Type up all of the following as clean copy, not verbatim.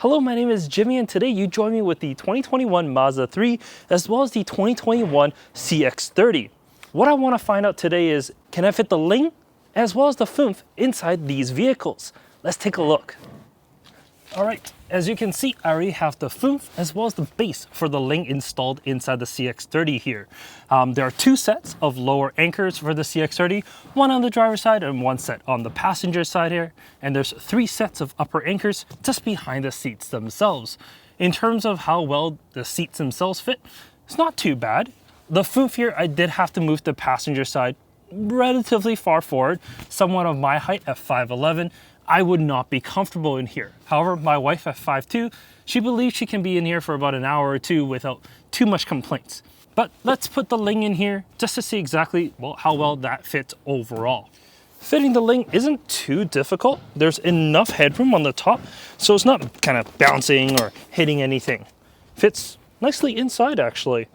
Hello, my name is Jimmy, and today you join me with the 2021 Mazda 3 as well as the 2021 Cx-30. What I want to find out today is, can I fit the Ling as well as the Foonf inside these vehicles? Let's take a look. Alright, as you can see, I already have the Foonf as well as the base for the Ling installed inside the Cx-30 here. There are two sets of lower anchors for the Cx-30, one on the driver's side and one set on the passenger side here. And there's three sets of upper anchors just behind the seats themselves. In terms of how well the seats themselves fit, it's not too bad. The Foonf here, I did have to move the passenger side relatively far forward, somewhat of my height at 5'11". I would not be comfortable in here. However, my wife at 5'2", she believes she can be in here for about an hour or two without too much complaints. But let's put the Ling in here just to see exactly how well that fits overall. Fitting the Ling isn't too difficult. There's enough headroom on the top, so it's not kind of bouncing or hitting anything. Fits nicely inside, actually.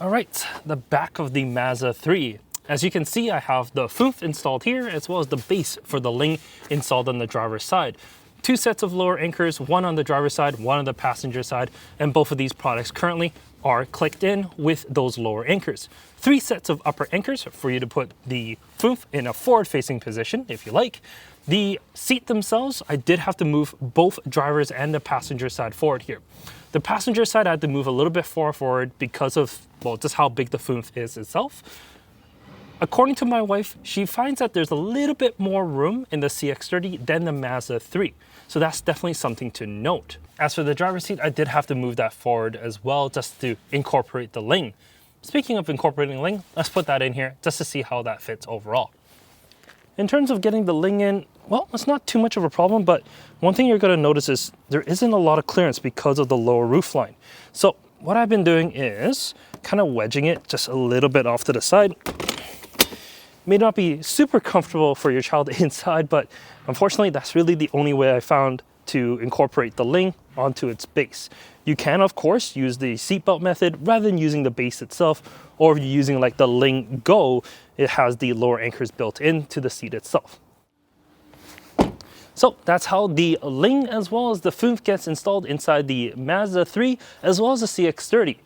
All right, the back of the Mazda 3. As you can see, I have the Foonf installed here as well as the base for the Ling installed on the driver's side. Two sets of lower anchors, one on the driver's side, one on the passenger side, and both of these products currently are clicked in with those lower anchors. Three sets of upper anchors for you to put the Foonf in a forward-facing position if you like. The seat themselves, I did have to move both drivers and the passenger side forward here. The passenger side I had to move a little bit far forward because of, well, just how big the Foonf is itself. According to my wife, she finds that there's a little bit more room in the Cx-30 than the Mazda 3. So that's definitely something to note. As for the driver's seat, I did have to move that forward as well just to incorporate the Ling. Speaking of incorporating Ling, let's put that in here just to see how that fits overall. In terms of getting the Ling in, well, it's not too much of a problem, but one thing you're going to notice is there isn't a lot of clearance because of the lower roofline. So what I've been doing is kind of wedging it just a little bit off to the side. May not be super comfortable for your child inside, but unfortunately that's really the only way I found to incorporate the Ling onto its base. You can of course use the seatbelt method rather than using the base itself, or if you're using like the Ling Go, it has the lower anchors built into the seat itself. So that's how the Ling as well as the Foonf gets installed inside the Mazda 3 as well as the Cx-30.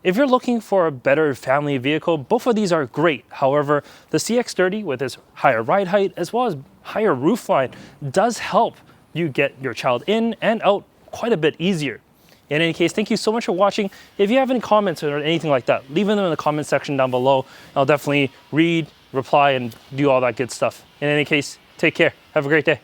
If you're looking for a better family vehicle, both of these are great. However, the Cx-30 with its higher ride height as well as higher roofline does help you get your child in and out quite a bit easier. In any case, thank you so much for watching. If you have any comments or anything like that, leave them in the comment section down below. I'll definitely read, reply, and do all that good stuff. In any case, take care. Have a great day.